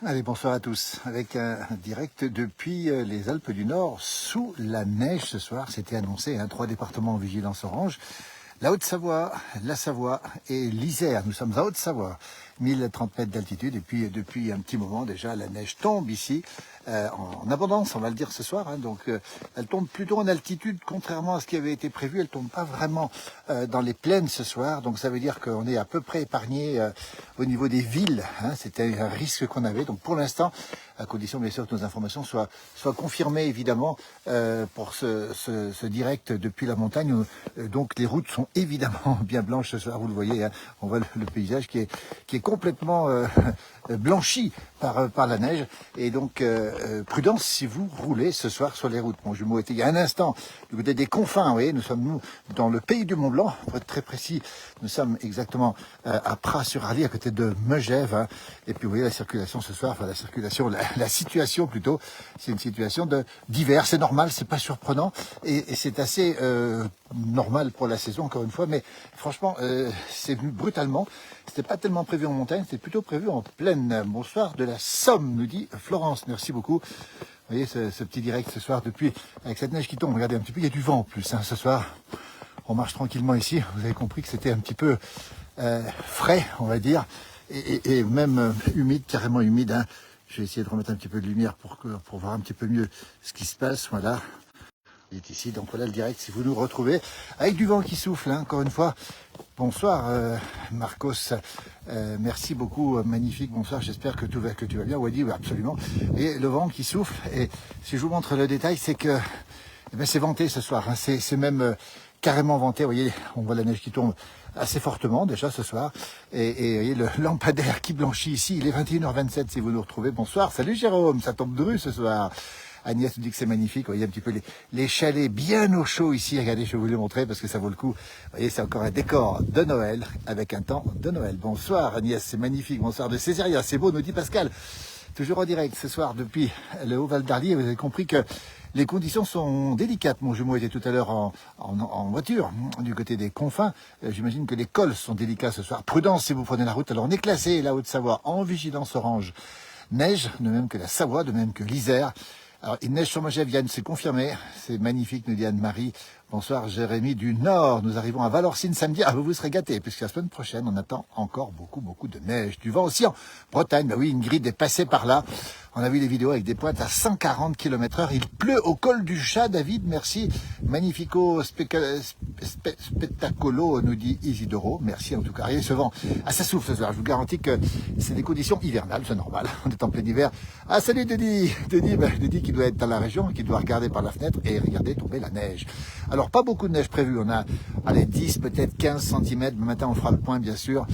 Allez, bonsoir à tous. Avec un direct depuis les Alpes du Nord, sous la neige ce soir. C'était annoncé, 3 départements en vigilance orange. La Haute-Savoie, la Savoie et l'Isère. Nous sommes à Haute-Savoie, 1030 mètres d'altitude. Et puis, depuis un petit moment déjà, la neige tombe ici, en abondance, on va le dire ce soir. Donc, elle tombe plutôt en altitude, contrairement à ce qui avait été prévu. Elle tombe pas vraiment dans les plaines ce soir. Donc, ça veut dire qu'on est à peu près épargné au niveau des villes. C'était un risque qu'on avait. Donc, pour l'instant, à condition bien sûr que nos informations soient confirmées évidemment pour ce direct depuis la montagne. Donc les routes sont évidemment bien blanches ce soir, vous le voyez, on voit le paysage qui est complètement blanchi par la neige. Et donc prudence si vous roulez ce soir sur les routes. Mon jumeau était il y a un instant du côté des confins, vous voyez, nous sommes dans le pays du Mont Blanc, pour être très précis, nous sommes exactement à Pras-sur-Arly, à côté de Megève. Et puis vous voyez la circulation ce soir, enfin la situation plutôt, c'est une situation d'hiver, c'est normal, c'est pas surprenant et c'est assez normal pour la saison encore une fois, mais franchement c'est venu brutalement, c'était pas tellement prévu en montagne, c'était plutôt prévu en plaine. Bonsoir de la Somme, nous dit Florence, merci beaucoup. Vous voyez ce petit direct ce soir depuis, avec cette neige qui tombe, regardez un petit peu, il y a du vent en plus ce soir, on marche tranquillement ici, vous avez compris que c'était un petit peu frais on va dire, et même humide, carrément humide. Je vais essayer de remettre un petit peu de lumière pour voir un petit peu mieux ce qui se passe. Voilà. Il est ici, donc voilà le direct si vous nous retrouvez. Avec du vent qui souffle, encore une fois. Bonsoir Marcos, merci beaucoup, magnifique, bonsoir, j'espère que tu vas bien. Wadi, oui, absolument. Et le vent qui souffle, et si je vous montre le détail, c'est que c'est venté ce soir, c'est même carrément venté. Vous voyez, on voit la neige qui tombe assez fortement déjà ce soir. Et vous voyez le lampadaire qui blanchit ici, il est 21h27 si vous nous retrouvez. Bonsoir, salut Jérôme, ça tombe dru ce soir. Agnès nous dit que c'est magnifique. Vous voyez un petit peu les chalets bien au chaud ici. Regardez, je vais vous les montrer parce que ça vaut le coup. Vous voyez, c'est encore un décor de Noël avec un temps de Noël. Bonsoir Agnès, c'est magnifique. Bonsoir de Césaria, c'est beau, nous dit Pascal. Toujours en direct ce soir depuis le Haut-Val d'Arly. Vous avez compris que les conditions sont délicates. Mon jumeau était tout à l'heure en voiture du côté des confins. J'imagine que les cols sont délicats ce soir. Prudence si vous prenez la route. Alors on est classé, la Haute-Savoie, en vigilance orange. Neige, de même que la Savoie, de même que l'Isère. Alors, il neige sur Megève, Yann, c'est confirmé. C'est magnifique, nous dit Anne-Marie. Bonsoir, Jérémy du Nord. Nous arrivons à Valorcine samedi. Ah, vous serez gâtés, puisque la semaine prochaine, on attend encore beaucoup de neige. Du vent aussi en Bretagne. Ben oui, Ingrid est passée par là. On a vu les vidéos avec des pointes à 140 km/h. Il pleut au col du Chat, David. Merci. Magnifico spettacolo, nous dit Isidoro. Merci en tout cas. Et ce vent, ça souffle ce soir. Je vous garantis que c'est des conditions hivernales, c'est normal. On est en plein hiver. Ah, salut Denis. Denis qui doit être dans la région, qui doit regarder par la fenêtre et regarder tomber la neige. Alors, pas beaucoup de neige prévue. On a 10, peut-être 15 cm. Le matin, on fera le point, bien sûr,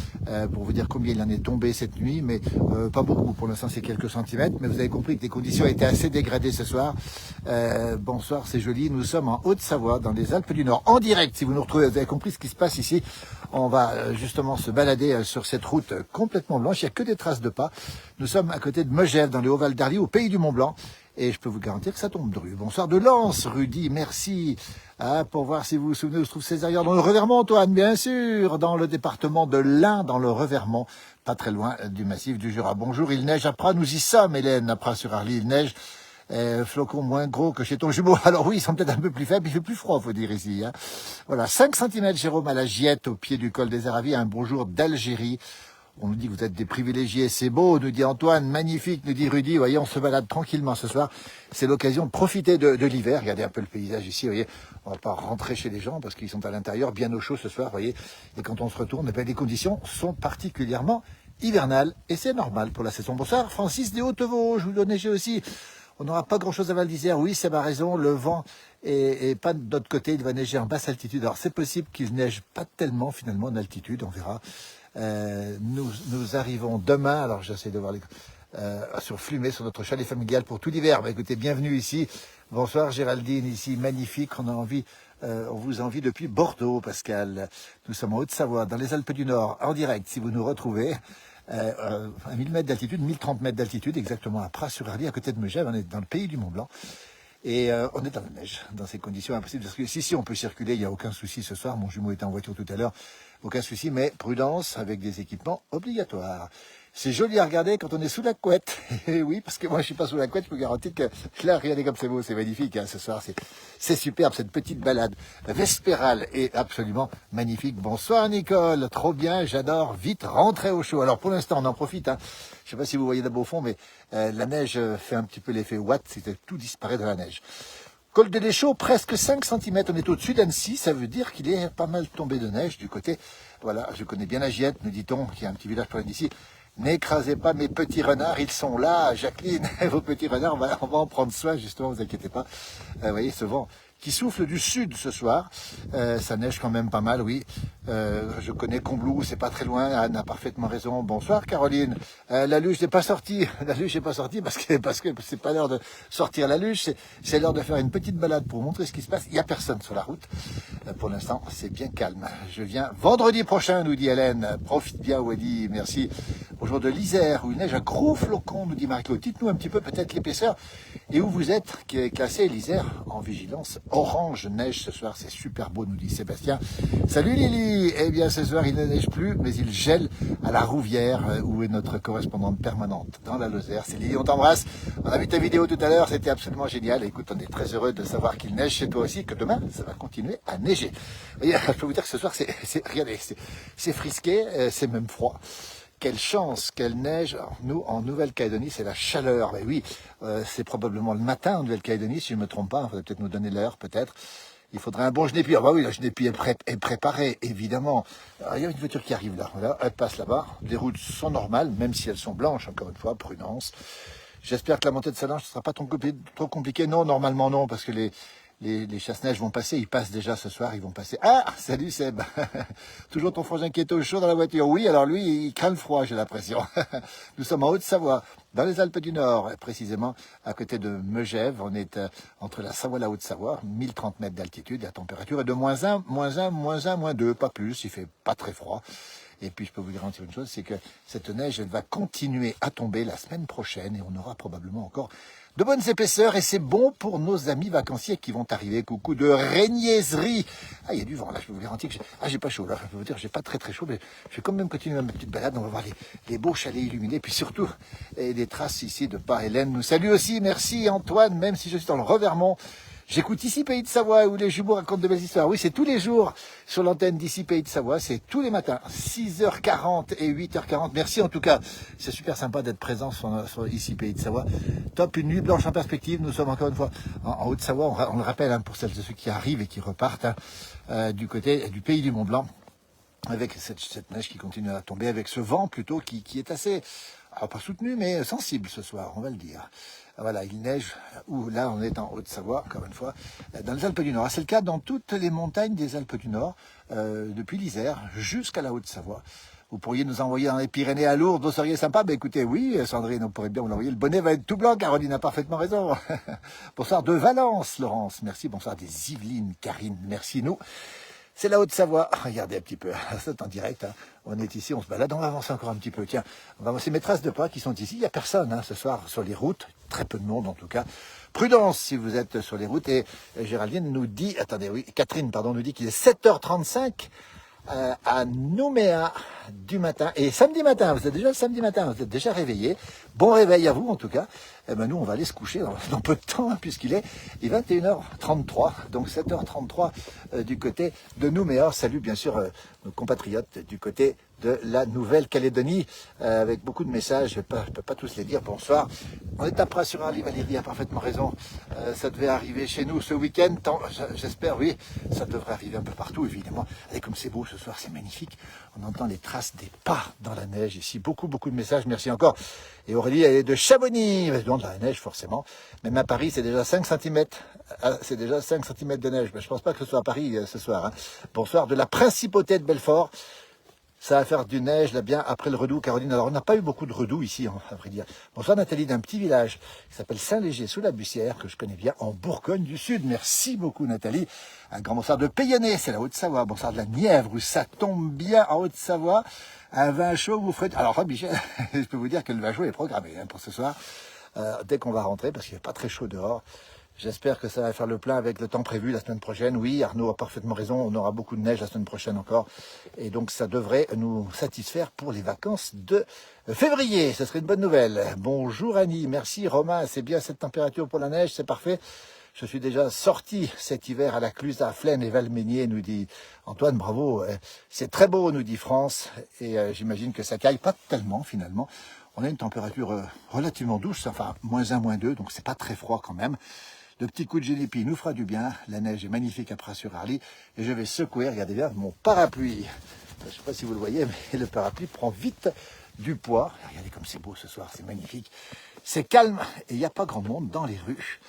pour vous dire combien il en est tombé cette nuit. Mais pas beaucoup. Pour l'instant, c'est quelques centimètres. Mais vous avez compris que les conditions étaient assez dégradées ce soir. Bonsoir, c'est joli. Nous sommes en Haute-Savoie, dans les Alpes du Nord. En direct, si vous nous retrouvez, vous avez compris ce qui se passe ici. On va justement se balader sur cette route complètement blanche. Il n'y a que des traces de pas. Nous sommes à côté de Megève, dans le Haut-Val d'Arly, au pays du Mont Blanc. Et je peux vous garantir que ça tombe dru. Bonsoir de Lens, Rudy, merci. Pour voir si vous vous souvenez où se trouve Césaria, dans le Revermont, Antoine, bien sûr, dans le département de l'Ain, dans le Revermont, pas très loin du massif du Jura. Bonjour, il neige à Pras, nous y sommes, Hélène, à Pras-sur-Arly, il neige. Flocons moins gros que chez ton jumeau. Alors oui, ils sont peut-être un peu plus faibles, il fait plus froid, faut dire ici. Voilà, 5 cm, Jérôme, à la Giette, au pied du col des Aravis. Un bonjour d'Algérie. On nous dit que vous êtes des privilégiés, c'est beau, nous dit Antoine, magnifique, nous dit Rudy. Vous voyez, on se balade tranquillement ce soir. C'est l'occasion de profiter de l'hiver. Regardez un peu le paysage ici, vous voyez. On va pas rentrer chez les gens parce qu'ils sont à l'intérieur, bien au chaud ce soir, vous voyez. Et quand on se retourne, les conditions sont particulièrement hivernales. Et c'est normal pour la saison. Bonsoir, Francis des Hautes-Vosges, je vous donne neiger aussi. On n'aura pas grand-chose à Val d'Isère. Oui, c'est ma raison, le vent est pas de notre côté, il va neiger en basse altitude. Alors c'est possible qu'il neige pas tellement finalement en altitude, on verra. Nous arrivons demain, alors j'essaie de voir sur Flumet, sur notre chalet familial pour tout l'hiver. Écoutez, bienvenue ici. Bonsoir Géraldine, ici, magnifique. On vous envie depuis Bordeaux, Pascal. Nous sommes en Haute-Savoie, dans les Alpes du Nord, en direct, si vous nous retrouvez. À 1000 mètres d'altitude, 1030 mètres d'altitude, exactement à Pras-sur-Arly, à côté de Megève. On est dans le pays du Mont Blanc. Et on est dans la neige, dans ces conditions impossibles. Parce que si on peut circuler, il n'y a aucun souci ce soir. Mon jumeau était en voiture tout à l'heure, aucun souci, mais prudence avec des équipements obligatoires. C'est joli à regarder quand on est sous la couette. Et oui, parce que moi je suis pas sous la couette, je peux garantir que là, regardez comme c'est beau, c'est magnifique ce soir. C'est superbe, cette petite balade vespérale est absolument magnifique. Bonsoir Nicole, trop bien, j'adore, vite rentrer au chaud. Alors pour l'instant on en profite, hein. Je sais pas si vous voyez d'abord au fond, mais la neige fait un petit peu l'effet Watt, c'est tout disparaît de la neige. Col de l'Échaud, presque 5 cm. On est au-dessus d'Annecy, ça veut dire qu'il est pas mal tombé de neige du côté. Voilà, je connais bien la Giette, nous dit-on, qui est un petit village près d'ici. N'écrasez pas mes petits renards, ils sont là, Jacqueline, vos petits renards, on va en prendre soin, justement, vous inquiétez pas. Vous voyez, ce vent qui souffle du sud ce soir, ça neige quand même pas mal, oui. Je connais Combloux, c'est pas très loin, Anne a parfaitement raison. Bonsoir Caroline. La luge n'est pas sortie, la luge n'est pas sortie parce que c'est pas l'heure de sortir la luge, c'est l'heure de faire une petite balade pour montrer ce qui se passe. Il n'y a personne sur la route. Pour l'instant, c'est bien calme. Je viens vendredi prochain, nous dit Hélène. Profite bien, Wadi, merci. Au jour de l'Isère, où il neige à gros flocons, nous dit Marie-Claude. Dites-nous un petit peu peut-être l'épaisseur et où vous êtes, qui est classé l'Isère en vigilance orange neige ce soir. C'est super beau, nous dit Sébastien. Salut Lily. Eh bien, ce soir, il ne neige plus, mais il gèle à la Rouvière, où est notre correspondante permanente dans la Lozère. C'est Lily, on t'embrasse. On a vu ta vidéo tout à l'heure, c'était absolument génial. Écoute, on est très heureux de savoir qu'il neige chez toi aussi, que demain, ça va continuer à neiger. Vous voyez, je peux vous dire que ce soir, regardez, c'est frisqué, c'est même froid. Quelle chance, quelle neige. Alors, nous, en Nouvelle-Calédonie, c'est la chaleur. Ben oui, c'est probablement le matin en Nouvelle-Calédonie, si je ne me trompe pas. Il faudrait peut-être nous donner l'heure, peut-être. Il faudrait un bon genépi. Ah bah oui, le genépi est préparé, évidemment. Alors, il y a une voiture qui arrive là. Voilà, elle passe là-bas. Les routes sont normales, même si elles sont blanches, encore une fois, prudence. J'espère que la montée de Salange ne sera pas trop compliquée. Non, normalement non, parce que les chasse-neige vont passer, ils passent déjà ce soir, ils vont passer. Ah, salut Seb. Toujours ton frangin qui est au chaud dans la voiture. Oui, alors lui, il craint le froid, j'ai l'impression. Nous sommes en Haute-Savoie, dans les Alpes du Nord, précisément à côté de Megève. On est entre la Savoie et la Haute-Savoie, 1030 mètres d'altitude. La température est de -1, -2, pas plus. Il fait pas très froid. Et puis, je peux vous garantir une chose, c'est que cette neige, elle va continuer à tomber la semaine prochaine et on aura probablement encore de bonnes épaisseurs et c'est bon pour nos amis vacanciers qui vont arriver. Coucou de Régniaiserie. Ah, il y a du vent là, je peux vous garantir que j'ai pas chaud là. Je peux vous dire, j'ai pas très chaud, mais je vais quand même continuer ma petite balade. On va voir les beaux chalets illuminés, puis surtout des traces ici de pas. Hélène nous salue aussi. Merci Antoine, même si je suis dans le Revermont. J'écoute ici Pays de Savoie où les jumeaux racontent de belles histoires. Oui, c'est tous les jours sur l'antenne d'ici Pays de Savoie. C'est tous les matins, 6h40 et 8h40. Merci en tout cas. C'est super sympa d'être présent sur ici Pays de Savoie. Top, une nuit blanche en perspective. Nous sommes encore une fois en Haute-Savoie. On le rappelle hein, pour celles et ceux qui arrivent et qui repartent hein, du côté du pays du Mont-Blanc. Avec cette neige qui continue à tomber, avec ce vent plutôt qui est assez, alors pas soutenu, mais sensible ce soir, on va le dire. Voilà, il neige, où là on est en Haute-Savoie, encore une fois, dans les Alpes du Nord. C'est le cas dans toutes les montagnes des Alpes du Nord, depuis l'Isère jusqu'à la Haute-Savoie. Vous pourriez nous envoyer dans les Pyrénées à Lourdes, vous seriez sympa. Ben écoutez, oui, Sandrine, on pourrait bien vous l'envoyer. Le bonnet va être tout blanc, Caroline a parfaitement raison. Bonsoir de Valence, Laurence, merci. Bonsoir des Yvelines, Karine, merci. Nous, c'est la Haute-Savoie. Regardez un petit peu, c'est en direct. Hein. On est ici, on se balade, on va avancer encore un petit peu. Tiens, on va avancer mes traces de pas qui sont ici. Il n'y a personne hein, ce soir sur les routes, très peu de monde en tout cas. Prudence si vous êtes sur les routes. Et Géraldine nous dit, attendez, oui, Catherine, pardon, nous dit qu'il est 7h35 à Nouméa du matin. Et samedi matin, vous êtes déjà le samedi matin, vous êtes déjà réveillés. Bon réveil à vous en tout cas. Eh ben nous, on va aller se coucher dans peu de temps, hein, puisqu'il est 21h33, donc 7h33 du côté de Nouméa. Salut bien sûr nos compatriotes du côté de la Nouvelle-Calédonie, avec beaucoup de messages, je ne peux pas tous les dire. Bonsoir. On est à Pras sur Arly, Valérie a parfaitement raison. Ça devait arriver chez nous ce week-end, j'espère, oui. Ça devrait arriver un peu partout, évidemment. Et comme c'est beau ce soir, c'est magnifique. On entend les traces des pas dans la neige ici. Beaucoup de messages, merci encore. Et Aurélie, elle est de Chamonix, de la neige forcément. Même à Paris, c'est déjà 5 cm. C'est déjà 5 cm de neige. Mais je ne pense pas que ce soit à Paris ce soir. Hein. Bonsoir de la Principauté de Belfort. Ça va faire du neige là bien après le Redoux, Caroline. Alors on n'a pas eu beaucoup de Redoux ici, à vrai dire. Bonsoir Nathalie d'un petit village qui s'appelle Saint-Léger sous la Bussière, que je connais bien en Bourgogne du Sud. Merci beaucoup Nathalie. Un grand bonsoir de Payonnet, c'est la Haute-Savoie. Bonsoir de la Nièvre où ça tombe bien en Haute-Savoie. Un vin chaud, vous ferez... Alors Michel, je peux vous dire que le vin chaud est programmé hein, pour ce soir. Dès qu'on va rentrer, parce qu'il n'est pas très chaud dehors. J'espère que ça va faire le plein avec le temps prévu la semaine prochaine. Oui, Arnaud a parfaitement raison, on aura beaucoup de neige la semaine prochaine encore. Et donc ça devrait nous satisfaire pour les vacances de février. Ce serait une bonne nouvelle. Bonjour Annie, merci Romain, c'est bien cette température pour la neige, c'est parfait. Je suis déjà sorti cet hiver à la Cluse, à Flaine et Valménier, nous dit Antoine, bravo. C'est très beau, nous dit France. Et j'imagine que ça caille pas tellement finalement. On a une température relativement douce, enfin -1, -2, donc c'est pas très froid quand même. Le petit coup de génépi nous fera du bien. La neige est magnifique à Pras-sur-Arly. Et je vais secouer, regardez bien, mon parapluie. Je ne sais pas si vous le voyez, mais le parapluie prend vite du poids. Regardez comme c'est beau ce soir, c'est magnifique. C'est calme et il n'y a pas grand monde dans les rues.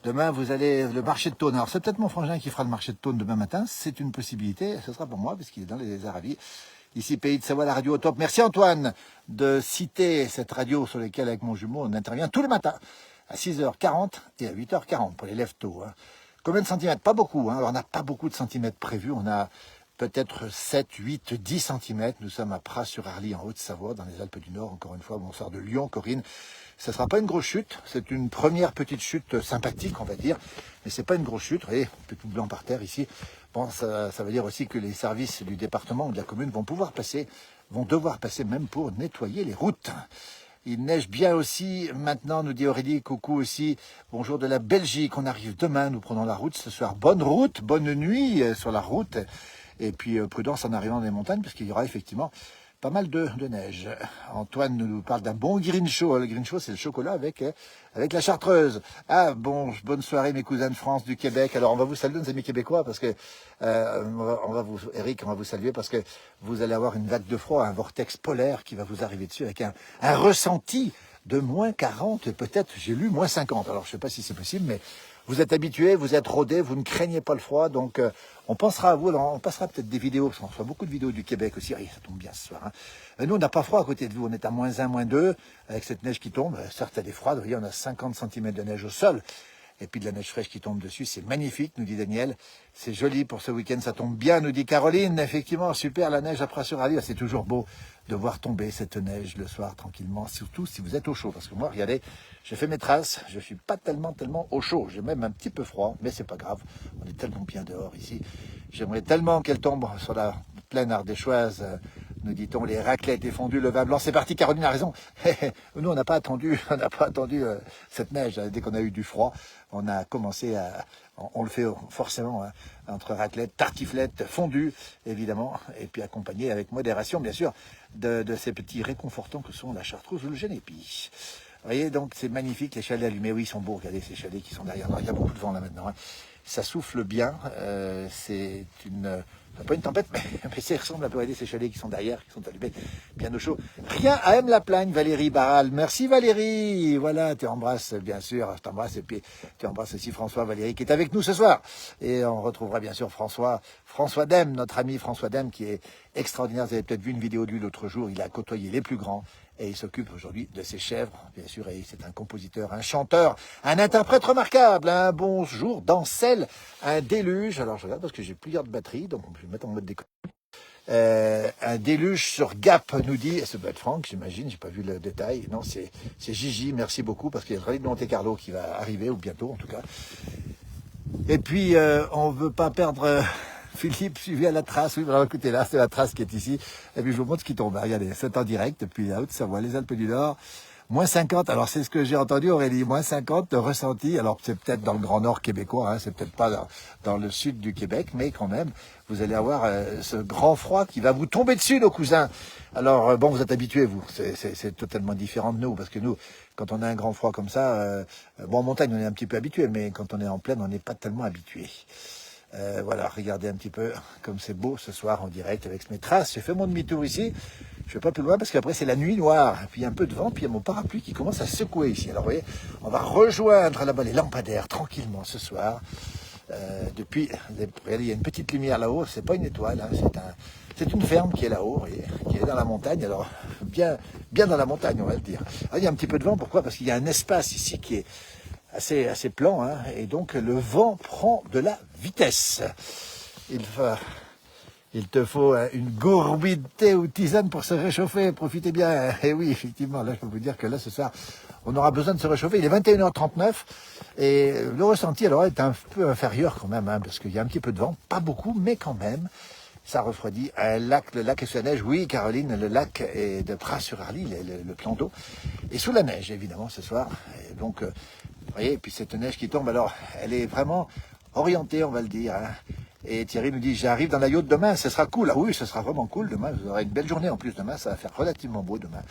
Demain, vous allez le marché de Thône. Alors, c'est peut-être mon frangin qui fera le marché de Thône demain matin. C'est une possibilité. Ce sera pour moi, parce qu'il est dans les Aravis. Ici, Pays de Savoie, la radio au top. Merci Antoine de citer cette radio sur laquelle, avec mon jumeau, on intervient tous les matins à 6h40 et à 8h40 pour les lève-tôt. Combien de centimètres? Pas beaucoup. Alors, on n'a pas beaucoup de centimètres prévus. On a peut-être 7, 8, 10 centimètres. Nous sommes à Pras-sur-Arly, en Haute-Savoie, dans les Alpes du Nord. Encore une fois, bonsoir de Lyon, Corinne. Ce ne sera pas une grosse chute. C'est une première petite chute sympathique, on va dire. Mais c'est pas une grosse chute. Vous voyez, un peu tout blanc par terre ici. Bon, ça veut dire aussi que les services du département ou de la commune vont devoir passer même pour nettoyer les routes. Il neige bien aussi maintenant, nous dit Aurélie, coucou aussi, bonjour de la Belgique, on arrive demain, nous prenons la route ce soir. Bonne route, bonne nuit sur la route, et puis prudence en arrivant dans les montagnes, parce qu'il y aura effectivement pas mal de neige. Antoine nous parle d'un bon Grincho. Le Grincho, c'est le chocolat avec la chartreuse. Ah, bonne soirée mes cousins de France, du Québec. Alors, on va vous saluer, nos amis québécois, parce que Eric, on va vous saluer parce que vous allez avoir une vague de froid, un vortex polaire qui va vous arriver dessus avec un ressenti de -40 et peut-être, j'ai lu, -50. Alors, je ne sais pas si c'est possible, mais vous êtes habitués, vous êtes rodés, vous ne craignez pas le froid, donc on pensera à vous, on passera peut-être des vidéos, parce qu'on reçoit beaucoup de vidéos du Québec aussi, ça tombe bien ce soir. Nous, on n'a pas froid à côté de vous, on est à -1, -2, avec cette neige qui tombe, certes elle est froide, vous voyez, on a 50 cm de neige au sol, et puis de la neige fraîche qui tombe dessus, c'est magnifique, nous dit Daniel, c'est joli pour ce week-end, ça tombe bien, nous dit Caroline, effectivement, super, la neige à Pras-sur-Arly, c'est toujours beau de voir tomber cette neige le soir tranquillement, surtout si vous êtes au chaud, parce que moi, regardez, j'ai fait mes traces, je suis pas tellement au chaud, j'ai même un petit peu froid, mais c'est pas grave, on est tellement bien dehors ici, j'aimerais tellement qu'elle tombe sur la plaine ardéchoise, nous dit-on, les raclettes et fondus, le vin blanc, c'est parti, Caroline a raison, nous on n'a pas attendu cette neige, dès qu'on a eu du froid, on a commencé on le fait forcément, entre raclette, tartiflette, fondue, évidemment, et puis accompagné avec modération, bien sûr, de ces petits réconfortants que sont la chartreuse ou le génépi. Vous voyez, donc c'est magnifique, les chalets allumés, oui, ils sont beaux, regardez ces chalets qui sont derrière. Alors, il y a beaucoup de vent là maintenant, ça souffle bien, c'est pas une tempête, mais ça ressemble un peu à ces chalets qui sont derrière, qui sont allumés, bien au chaud. Rien à M la Plagne, Valérie Barral. Merci Valérie. Voilà, tu embrasses, bien sûr, je t'embrasse, et puis tu embrasses aussi François Valérie qui est avec nous ce soir. Et on retrouvera bien sûr François Dème, notre ami François Dème, qui est extraordinaire. Vous avez peut-être vu une vidéo de lui l'autre jour, il a côtoyé les plus grands. Et il s'occupe aujourd'hui de ses chèvres, bien sûr, et c'est un compositeur, un chanteur, un interprète remarquable. Un bonjour d'Ancel, un déluge. Alors je regarde parce que j'ai plusieurs de batteries, donc je vais mettre en mode déco. Un déluge sur Gap, nous dit, ça doit être Franck, j'imagine, j'ai pas vu le détail. Non, c'est Gigi, merci beaucoup, parce qu'il y a le rallye de Monte-Carlo qui va arriver, ou bientôt en tout cas. Et puis, on veut pas perdre... Philippe, suivi à la trace. Oui, alors écoutez, là, c'est la trace qui est ici. Et puis, je vous montre ce qui tombe. Regardez, c'est en direct depuis la Haute-Savoie, les Alpes du Nord. -50. Alors, c'est ce que j'ai entendu, Aurélie. -50 de ressenti. Alors, c'est peut-être dans le Grand Nord québécois, c'est peut-être pas dans le sud du Québec, mais quand même, vous allez avoir ce grand froid qui va vous tomber dessus, nos cousins. Alors, bon, vous êtes habitués, vous. C'est totalement différent de nous, parce que nous, quand on a un grand froid comme ça, bon, en montagne, on est un petit peu habitué, mais quand on est en plaine, on n'est pas tellement habitué. Voilà, regardez un petit peu comme c'est beau ce soir en direct avec mes traces. J'ai fait mon demi-tour ici, je vais pas plus loin parce qu'après c'est la nuit noire. Et puis il y a un peu de vent, puis il y a mon parapluie qui commence à secouer ici. Alors vous voyez, on va rejoindre là-bas les lampadaires tranquillement ce soir. Regardez, il y a une petite lumière là-haut, c'est pas une étoile, c'est une ferme qui est là-haut, qui est dans la montagne. Alors bien dans la montagne, on va le dire. Alors, il y a un petit peu de vent, pourquoi? Parce qu'il y a un espace ici qui est assez plan, et donc le vent prend de la vitesse. Il Il te faut une gourbie de thé ou de tisane pour se réchauffer. Profitez bien. Et oui, effectivement, là, je peux vous dire que là, ce soir, on aura besoin de se réchauffer. Il est 21h39 et le ressenti, alors, est un peu inférieur quand même, hein, parce qu'il y a un petit peu de vent. Pas beaucoup, mais quand même. Ça refroidit. Le lac est sous la neige. Oui, Caroline, le lac est de Pras-sur-Arly, le plan d'eau. Et sous la neige, évidemment, ce soir. Et donc, vous voyez, et puis cette neige qui tombe, alors, elle est vraiment orientée, on va le dire, hein. Et Thierry nous dit, j'arrive dans la yacht demain, ce sera cool. Ah oui, ce sera vraiment cool demain. Vous aurez une belle journée en plus demain, ça va faire relativement beau demain.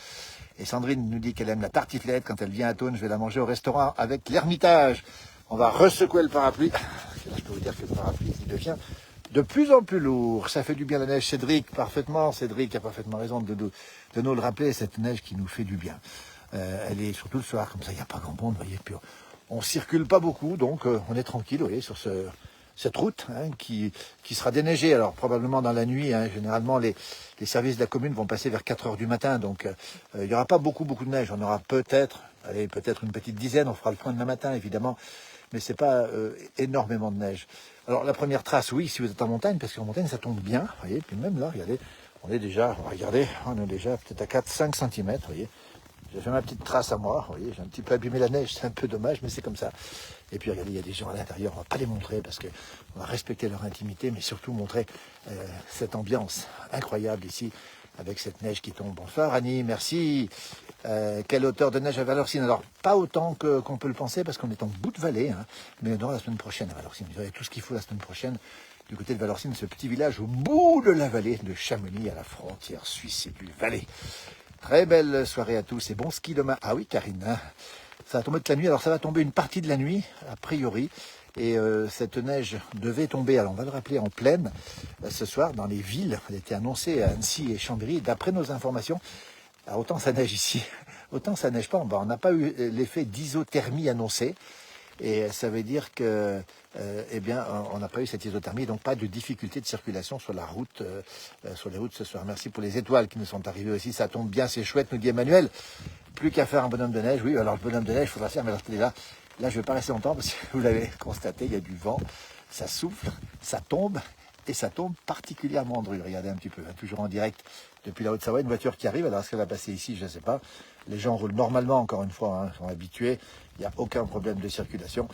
Et Sandrine nous dit qu'elle aime la tartiflette. Quand elle vient à Thônes, je vais la manger au restaurant avec l'Ermitage. On va ressecouer le parapluie. Là, je peux vous dire que le parapluie, il devient de plus en plus lourd. Ça fait du bien la neige. Cédric, parfaitement. Cédric a parfaitement raison de nous le rappeler, cette neige qui nous fait du bien. Elle est surtout le soir, comme ça, il n'y a pas grand monde, vous voyez. Puis on circule pas beaucoup, donc on est tranquille, vous voyez, sur cette route hein, qui sera déneigée. Alors probablement dans la nuit, hein, généralement les services de la commune vont passer vers 4 heures du matin, donc il n'y aura pas beaucoup de neige. On aura peut-être une petite dizaine, on fera le point demain matin évidemment, mais c'est pas énormément de neige. Alors la première trace, oui, si vous êtes en montagne, parce qu'en montagne ça tombe bien, vous voyez, puis même là, regardez, on est déjà peut-être à 4-5 cm, vous voyez. J'ai fait ma petite trace à moi, vous voyez, j'ai un petit peu abîmé la neige, c'est un peu dommage, mais c'est comme ça. Et puis regardez, il y a des gens à l'intérieur, on ne va pas les montrer parce qu'on va respecter leur intimité, mais surtout montrer cette ambiance incroyable ici, avec cette neige qui tombe. Bonsoir Annie, merci. Quelle hauteur de neige à Valorcine? Alors, pas autant qu'on peut le penser, parce qu'on est en bout de vallée, hein, mais on aura la semaine prochaine à Valorcine. Vous aurez tout ce qu'il faut la semaine prochaine, du côté de Valorcine, ce petit village au bout de la vallée de Chamonix, à la frontière suisse et du Valais. Très belle soirée à tous et bon ski demain. Ah oui, Karine, hein, ça va tomber toute la nuit. Alors ça va tomber une partie de la nuit, a priori. Et cette neige devait tomber, alors on va le rappeler, en plaine ce soir dans les villes. Elle était annoncée à Annecy et Chambéry. D'après nos informations, alors, autant ça neige ici, autant ça neige pas. On n'a pas eu l'effet d'isothermie annoncé. Et ça veut dire que, eh bien, on n'a pas eu cette isothermie, donc pas de difficulté de circulation sur la route, sur les routes ce soir. Merci pour les étoiles qui nous sont arrivées aussi. Ça tombe bien, c'est chouette, nous dit Emmanuel. Plus qu'à faire un bonhomme de neige. Oui, alors le bonhomme de neige, il faudra faire, mais alors là, je ne vais pas rester longtemps parce que vous l'avez constaté, il y a du vent, ça souffle, ça tombe. Et ça tombe particulièrement dru. Regardez un petit peu, hein, toujours en direct depuis la Haute-Savoie, une voiture qui arrive. Alors, est-ce qu'elle va passer ici? Je ne sais pas. Les gens roulent normalement, encore une fois, hein, sont habitués. Il n'y a aucun problème de circulation.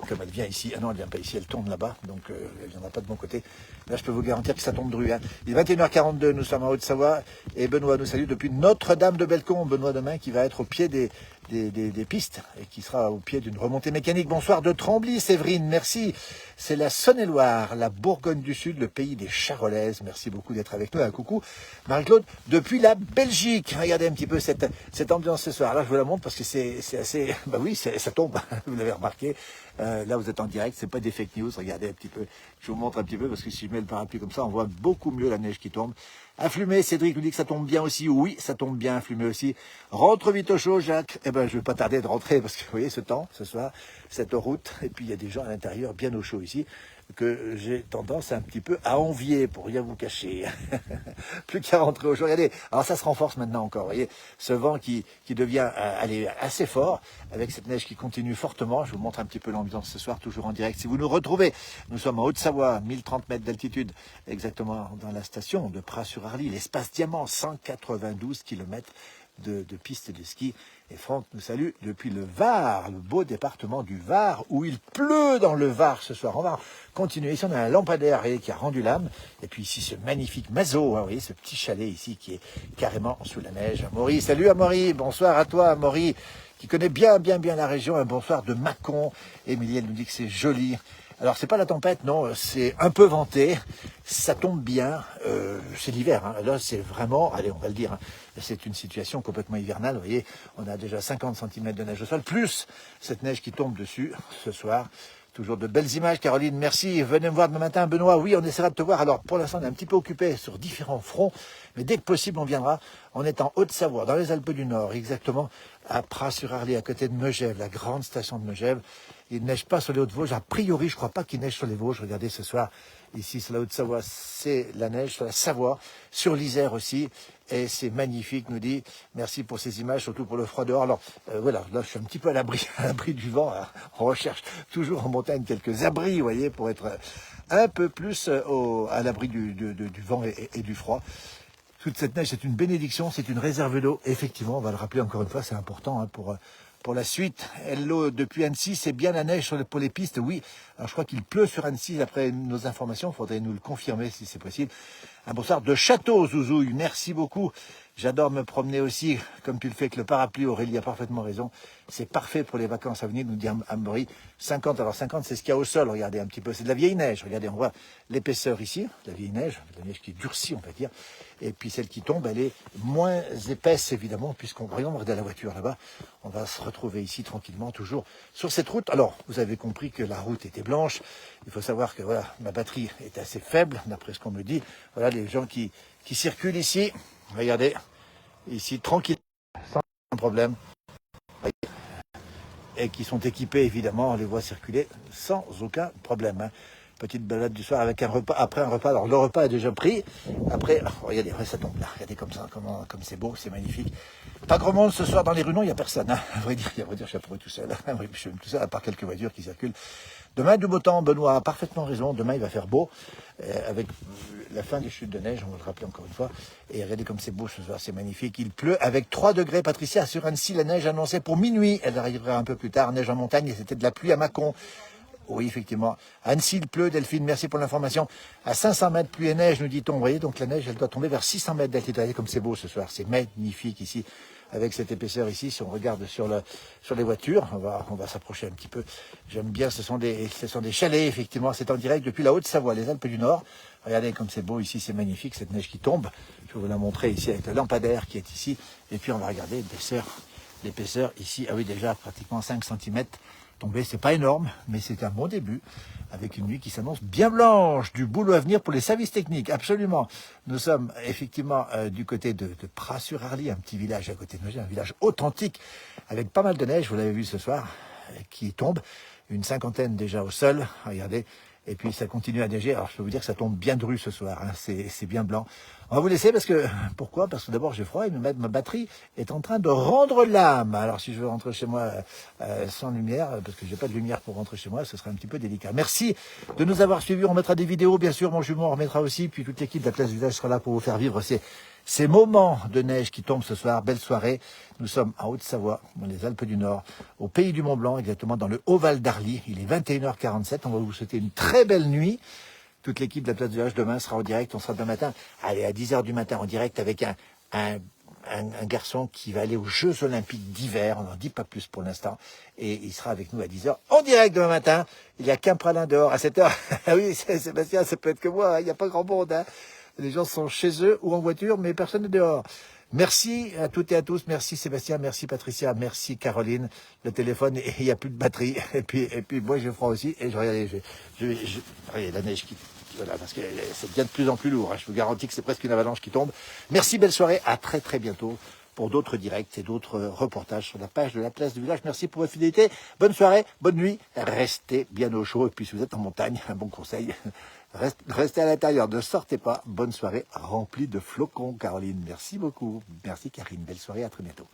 Comme elle vient ici, ah non, elle ne vient pas ici, elle tourne là-bas, donc elle ne viendra pas de mon côté. Là, je peux vous garantir que ça tombe dru. Hein. Il est 21h42, nous sommes en Haute-Savoie, et Benoît nous salue depuis Notre-Dame de Bellecombe. Benoît demain qui va être au pied des pistes, et qui sera au pied d'une remontée mécanique. Bonsoir de Trembly, Séverine, merci. C'est la Saône-et-Loire, la Bourgogne du Sud, le pays des Charolaises. Merci beaucoup d'être avec nous. Un coucou, Marie-Claude, depuis la Belgique. Regardez un petit peu cette ambiance ce soir. Là, je vous la montre parce que c'est assez... Bah oui, ça tombe, vous l'avez remarqué. Là, vous êtes en direct, c'est pas des fake news. Regardez un petit peu. Je vous montre un petit peu parce que si je mets le parapluie comme ça, on voit beaucoup mieux la neige qui tombe. Influmé, Cédric nous dit que ça tombe bien aussi. Oui, ça tombe bien, influmé aussi. Rentre vite au chaud, Jacques. Eh ben, je vais pas tarder de rentrer parce que vous voyez ce temps, ce soir, cette route. Et puis, il y a des gens à l'intérieur bien au chaud ici que j'ai tendance un petit peu à envier, pour rien vous cacher. Plus qu'à rentrer au chaud. Regardez, alors ça se renforce maintenant encore, vous voyez, ce vent qui devient assez fort, avec cette neige qui continue fortement. Je vous montre un petit peu l'ambiance ce soir, toujours en direct. Si vous nous retrouvez, nous sommes en Haute-Savoie, 1030 mètres d'altitude, exactement dans la station de Pras-sur-Arly, l'espace Diamant, 192 km de pistes de ski. Et Franck nous salue depuis le Var, le beau département du Var, où il pleut dans le Var ce soir. On va continuer. Ici, on a un lampadaire qui a rendu l'âme. Et puis ici, ce magnifique Mazo, hein, vous voyez, ce petit chalet ici qui est carrément sous la neige. Amaury, salut Amaury, bonsoir à toi Amaury, qui connaît bien la région. Un bonsoir de Mâcon. Émilie, elle nous dit que c'est joli. Alors, c'est pas la tempête, non, c'est un peu venté, ça tombe bien, c'est l'hiver, hein. Là, c'est vraiment, allez, on va le dire, hein, c'est une situation complètement hivernale, vous voyez, on a déjà 50 cm de neige au sol, plus cette neige qui tombe dessus ce soir. Toujours de belles images, Caroline, merci. Venez me voir demain matin, Benoît. Oui, on essaiera de te voir. Alors, pour l'instant, on est un petit peu occupé sur différents fronts, mais dès que possible, on viendra. On est en Haute-Savoie, dans les Alpes du Nord, exactement à Pras-sur-Arly, à côté de Megève, la grande station de Megève. Il ne neige pas sur les Hauts-de-Vosges. A priori, je ne crois pas qu'il neige sur les Vosges. Regardez ce soir, ici, sur la Haute-Savoie, c'est la neige. Sur la Savoie, sur l'Isère aussi. et c'est magnifique, nous dit. Merci pour ces images, surtout pour le froid dehors. Alors voilà, là je suis un petit peu à l'abri du vent. Hein. On recherche toujours en montagne quelques abris, vous voyez, pour être un peu plus à l'abri du vent et du froid. Toute cette neige, c'est une bénédiction, c'est une réserve d'eau. Effectivement, on va le rappeler encore une fois, c'est important hein, pour la suite. L'eau depuis Annecy, c'est bien la neige pour les pistes, oui. Alors je crois qu'il pleut sur Annecy, d'après nos informations, il faudrait nous le confirmer si c'est possible. Un bonsoir de Château, Zouzouille, merci beaucoup. J'adore me promener aussi, comme tu le fais avec le parapluie, Aurélie a parfaitement raison. C'est parfait pour les vacances à venir, nous dit Amaury. 50, alors 50 c'est ce qu'il y a au sol, regardez un petit peu, c'est de la vieille neige. Regardez, on voit l'épaisseur ici, la vieille neige, la neige qui durcit on va dire. Et puis celle qui tombe, elle est moins épaisse évidemment, puisqu'on regarde la voiture là-bas. On va se retrouver ici tranquillement, toujours sur cette route. Alors, vous avez compris que la route était blanche. Il faut savoir que voilà, ma batterie est assez faible, d'après ce qu'on me dit. Voilà les gens qui circulent ici. Regardez, ici, tranquille, sans problème. Et qui sont équipés, évidemment, on les voit circuler sans aucun problème. Hein. Petite balade du soir avec un repas, après un repas. Alors, le repas est déjà pris. Après, regardez, ça tombe là. Regardez comme ça, comme c'est beau, c'est magnifique. Pas grand monde ce soir dans les rues, non, il n'y a personne. Hein. À vrai dire, je suis à peu près tout seul. Hein. Je suis tout seul, à part quelques voitures qui circulent. Demain, du beau temps, Benoît a parfaitement raison. Demain, il va faire beau, avec la fin des chutes de neige, on va le rappeler encore une fois. Et regardez comme c'est beau ce soir, c'est magnifique. Il pleut avec 3 degrés. Patricia, sur Annecy, la neige annoncée pour minuit. Elle arrivera un peu plus tard. Neige en montagne, et c'était de la pluie à Mâcon. Oui, effectivement. Annecy, il pleut. Delphine, merci pour l'information. À 500 mètres, pluie et neige, nous dit-on. Vous voyez, donc la neige, elle doit tomber vers 600 mètres d'altitude. Regardez comme c'est beau ce soir. C'est magnifique ici. Avec cette épaisseur ici, si on regarde sur les voitures, on va s'approcher un petit peu. J'aime bien, ce sont des chalets, effectivement. C'est en direct depuis la Haute-Savoie, les Alpes du Nord. Regardez comme c'est beau ici, c'est magnifique, cette neige qui tombe. Je vais vous la montrer ici avec le lampadaire qui est ici. Et puis on va regarder l'épaisseur ici. Ah oui, déjà pratiquement 5 cm tombé. C'est pas énorme, mais c'est un bon début. Avec une nuit qui s'annonce bien blanche, du boulot à venir pour les services techniques, absolument. Nous sommes effectivement du côté de Pras-sur-Arly, un petit village à côté de nous, un village authentique, avec pas mal de neige, vous l'avez vu ce soir, qui tombe, une cinquantaine déjà au sol, regardez, et puis ça continue à neiger. Alors je peux vous dire que ça tombe bien dru ce soir, hein. C'est bien blanc. On va vous laisser parce que, pourquoi? Parce que d'abord j'ai froid et ma batterie est en train de rendre l'âme. Alors si je veux rentrer chez moi sans lumière, parce que j'ai pas de lumière pour rentrer chez moi, ce serait un petit peu délicat. Merci de nous avoir suivis, on mettra des vidéos bien sûr, mon jumeau en remettra aussi, puis toute l'équipe de la Place du Village sera là pour vous faire vivre ces moments de neige qui tombent ce soir. Belle soirée, nous sommes en Haute-Savoie, dans les Alpes du Nord, au pays du Mont-Blanc, exactement dans le Haut-Val d'Arly. Il est 21h47, on va vous souhaiter une très belle nuit. Toute l'équipe de la Place du Village demain sera en direct, on sera demain matin, allez, à 10h du matin en direct avec un garçon qui va aller aux Jeux Olympiques d'hiver, on n'en dit pas plus pour l'instant, et il sera avec nous à 10h en direct demain matin. Il n'y a qu'un pralin dehors à 7h. Ah oui, Sébastien, ça peut être que moi, hein. Il n'y a pas grand monde. Hein. Les gens sont chez eux ou en voiture, mais personne n'est dehors. Merci à toutes et à tous. Merci Sébastien, merci Patricia, merci Caroline. Le téléphone, il n'y a plus de batterie. Et puis moi, je froid aussi. Et regardez, regardez la neige qui... Voilà, parce que c'est bien de plus en plus lourd. Hein. Je vous garantis que c'est presque une avalanche qui tombe. Merci, belle soirée. À très très bientôt pour d'autres directs et d'autres reportages sur la page de la Place du Village. Merci pour votre fidélité. Bonne soirée, bonne nuit. Restez bien au chaud. Et puis si vous êtes en montagne, un bon conseil, restez à l'intérieur. Ne sortez pas. Bonne soirée remplie de flocons, Caroline. Merci beaucoup. Merci Karine. Belle soirée. À très bientôt.